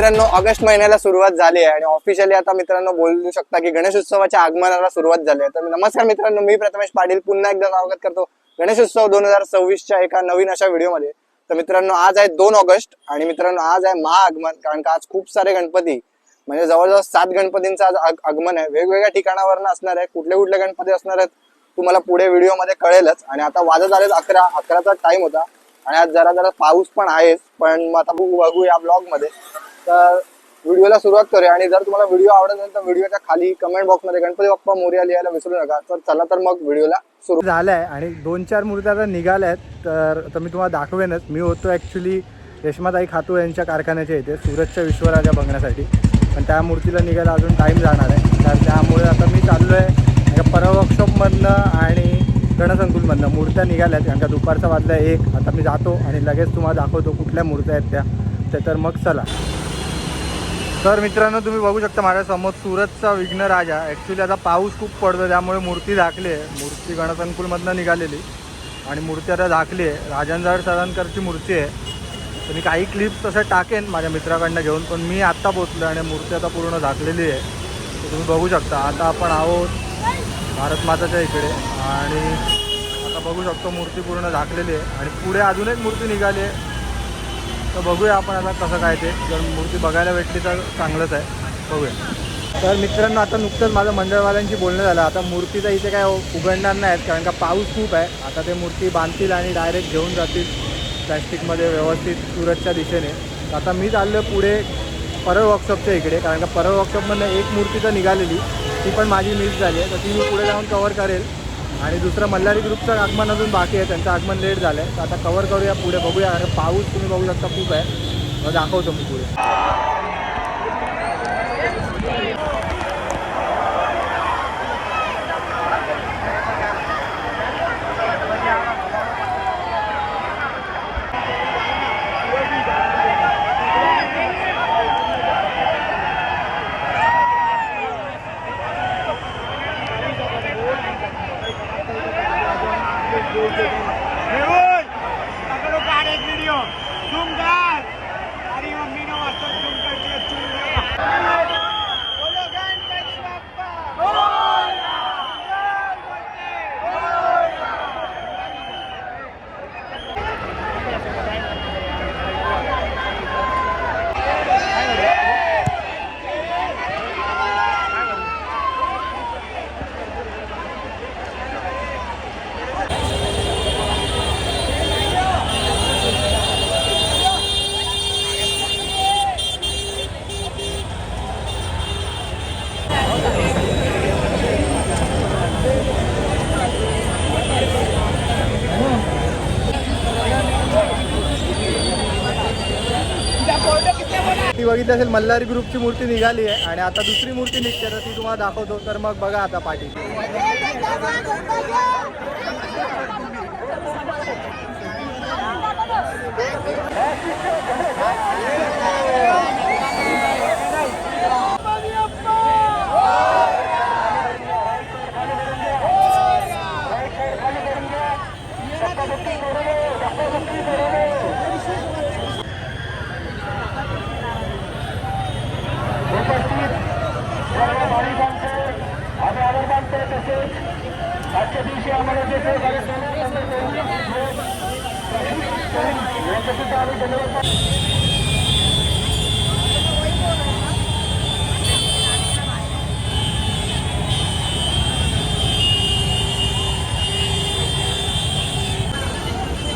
मित्रांनो ऑगस्ट महिन्याला सुरुवात झाली आहे आणि ऑफिशियली आता मित्रांनो बोलू शकता की गणेशोत्सवाच्या आगमनाला सुरुवात झाली आहे। तर नमस्कार मित्रांनो, मी प्रथमेश पाटील पुन्हा एकदा स्वागत करतो गणेशोत्सव 2026च्या एका नवीन अशा व्हिडिओमध्ये। तर मित्रांनो आज आहे 2 ऑगस्ट आणि मित्रांनो आज आहे महाआगमन, कारण का आज खूप सारे गणपती म्हणजे जवळजवळ 7 गणपतींचं आज आगमन आहे। वेगवेगळ्या ठिकाणावरून असणार आहे, कुठले कुठले गणपती असणार आहेत तुम्हाला पुढे व्हिडिओमध्ये कळेलच। आणि आता वाजत आले 11चा टाइम होता आणि आज जरा जरा पाऊस पण आहेच, पण आता बघू या ब्लॉग मध्ये। तर व्हिडिओला सुरुवात करूया आणि जर तुम्हाला व्हिडिओ आवडत असेल तर व्हिडिओच्या खाली कमेंट बॉक्स मध्ये गणपती बाप्पा मोरया लिहायला विसरू नका। तर चला तर मग व्हिडिओला सुरू झालाय आणि 2-4 मूर्त्या आता निघाल्यात, तर मी तुम्हाला दाखवेनच। मी होतो ॲक्च्युली रेश्माताई खातू यांच्या कारखान्याच्या इथे सूरजच्या विश्वराजा बघण्यासाठी, पण त्या मूर्तीला निघायला अजून टाईम जाणार आहे। तर त्यामुळे आता मी चाललो आहे परवा वर्कशॉपमधनं आणि गणसंकुलमधनं मूर्त्या निघाल्यात, कारण का दुपारचा वाजला 1। आता मी जातो आणि लगेच तुम्हाला दाखवतो कुठल्या मूर्त्या आहेत त्या। तर मग चला। तर मित्रांनो तुम्ही बघू शकता माझ्यासमोर सूरजचा विघ्नराजा। ॲक्च्युली आता पाऊस खूप पडतो त्यामुळे मूर्ती झाकली आहे। मूर्ती गणसंकुलमधनं निघालेली आणि मूर्ती आता झाकली आहे। राजनजाड सरणकरची मूर्ती आहे। तर मी काही क्लिप्स तसं टाकेन माझ्या मित्राकडनं घेऊन, पण मी आत्ता पोचलो आणि मूर्ती आता पूर्ण झाकलेली आहे। तर तुम्ही बघू शकता आता आपण आहोत भारत माताच्या इकडे आणि आता बघू शकतो मूर्ती पूर्ण झाकलेली आहे आणि पुढे अजून एक मूर्ती निघाली आहे। तर बघूया आपण आता कसं काय ते, जर मूर्ती बघायला भेटली तर चांगलंच आहे, बघूया। तर मित्रांनो आता नुकतंच माझं मंडळवाल्यांशी बोलणं झालं। आता मूर्तीचा इथे काय उघडणार नाहीत, कारण का पाऊस खूप आहे। आता ते मूर्ती बांधतील आणि डायरेक्ट घेऊन जातील प्लॅस्टिकमध्ये व्यवस्थित सूरजच्या दिशेने। आता मी चाललो पुढे परळ वर्कशॉपच्या इकडे, कारण का परळ वर्कशॉपमधनं एक मूर्ती तर निघालेली, ती पण माझी मिस झाली आहे। तर ती मी पुढे जाऊन कवर करेल आणि दुसरं मल्हारी ग्रुपचं आगमन अजून बाकी आहे, त्यांचं आगमन लेट झालं आहे। तर आता कवर करूया पुढे, बघूया। आणि पाऊस तुम्ही बघू शकता खूप आहे, मग दाखवतो मी पुढे। ती बघितली असेल मल्हारी ग्रुपची मूर्ती निघाली आहे आणि आता दुसरी मूर्ती निघते, तर ती तुम्हाला दाखवतो। तर मग बघा आता पाठी आजच्या दिवशी आम्हाला जे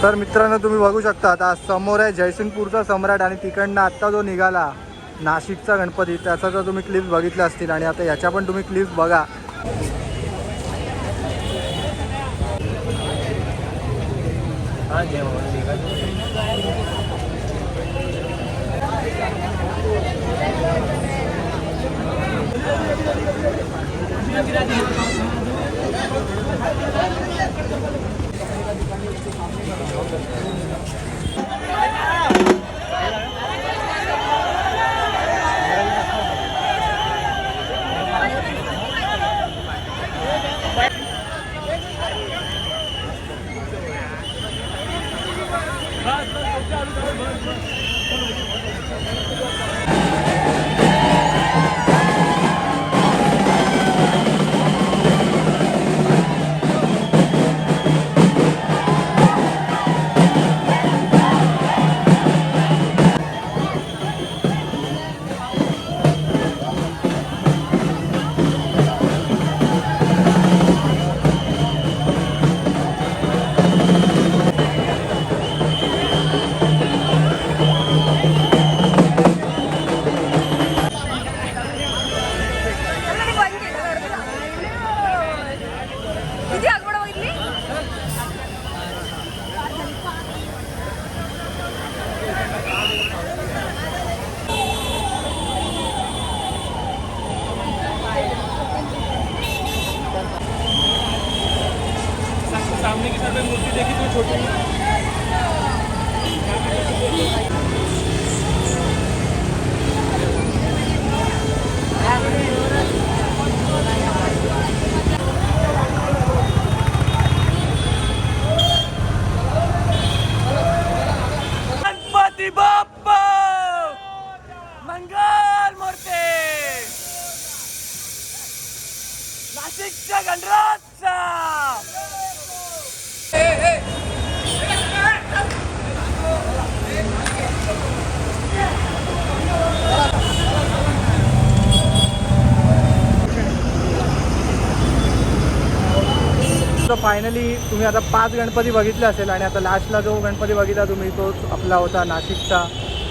तर मित्रांनो तुम्ही बघू शकता आता समोर आहे जयसिंगपूरचा सम्राट आणि तिकडनं आत्ता जो निघाला नाशिकचा गणपती, त्याचा तर तुम्ही क्लिप्स बघितल्या असतील आणि आता याच्या पण तुम्ही क्लिप्स बघा। देखी तू छोटी गणपती बाप्पा मंगल मूर्ती नाशिकच्या गणराजचा तर फायनली तुम्ही आता 5 गणपती बघितले असेल आणि आता लास्टला जो गणपती बघितला तुम्ही तोच आपला होता नाशिकचा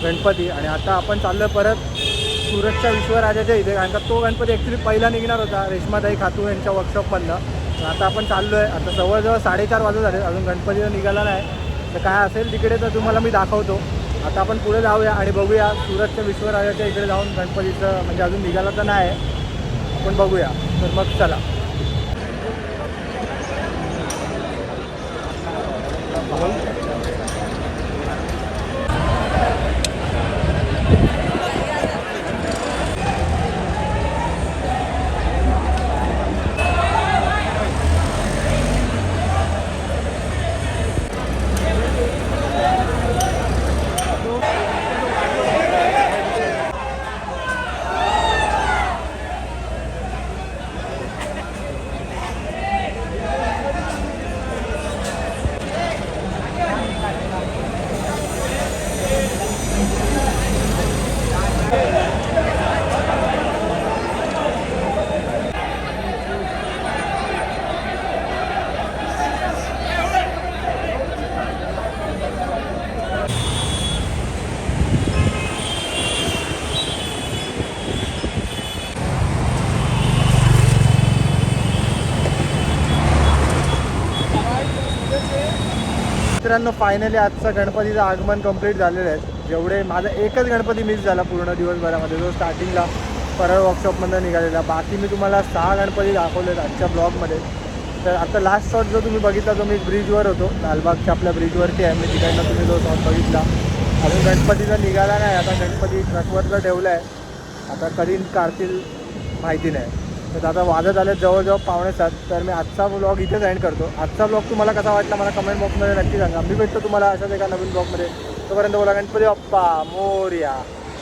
गणपती. आणि आता आपण चाललो परत सुरतच्या विश्वराजाच्या इथे, कारण का तो गणपती ॲक्च्युली पहिला निघणार होता रेश्माताई खातू यांच्या वर्कशॉपमधलं. तर आता आपण चाललो आहे. आता जवळजवळ 4:30 वाजत झाले, अजून गणपती तर निघाला नाही. तर काय असेल तिकडे तर तुम्हाला मी दाखवतो. आता आपण पुढे जाऊया आणि बघूया सुरतच्या विश्वराजाच्या इकडे जाऊन गणपतीचं, म्हणजे अजून निघाला तर नाही आपण बघूया. तर मग चला. मित्रांनो फायनली आजचं गणपतीचं आगमन कंप्लीट झालेलं आहे. जेवढे माझा एकच गणपती मिस झाला पूर्ण दिवसभरामध्ये, जो स्टार्टिंगला परळ वर्कशॉपमधून निघालेला. बाकी मी तुम्हाला 6 गणपती दाखवलेत आजच्या ब्लॉगमध्ये. तर आता लास्ट शॉट जो तुम्ही बघितला तो मी ब्रिजवर होतो, लालबागच्या आपल्या ब्रिजवरती आहे मी, तिकडनं तुम्ही जो शॉट बघितला. अजून गणपतीचा निघाला नाही. आता गणपती ट्रकवरचा ठेवला आहे, आता कधी काढतील माहिती नाही. तर आता वाजत आले जवळजवळ 6:45. तर मी आजचा ब्लॉग इथेच एंड करतो. आजचा ब्लॉग तुम्हाला कसा वाटला मला कमेंट बॉक्समध्ये नक्की सांगा. मी भेटतो तुम्हाला अशाच एका नवीन ब्लॉगमध्ये. तोपर्यंत बोला गणपती बाप्पा मोरया.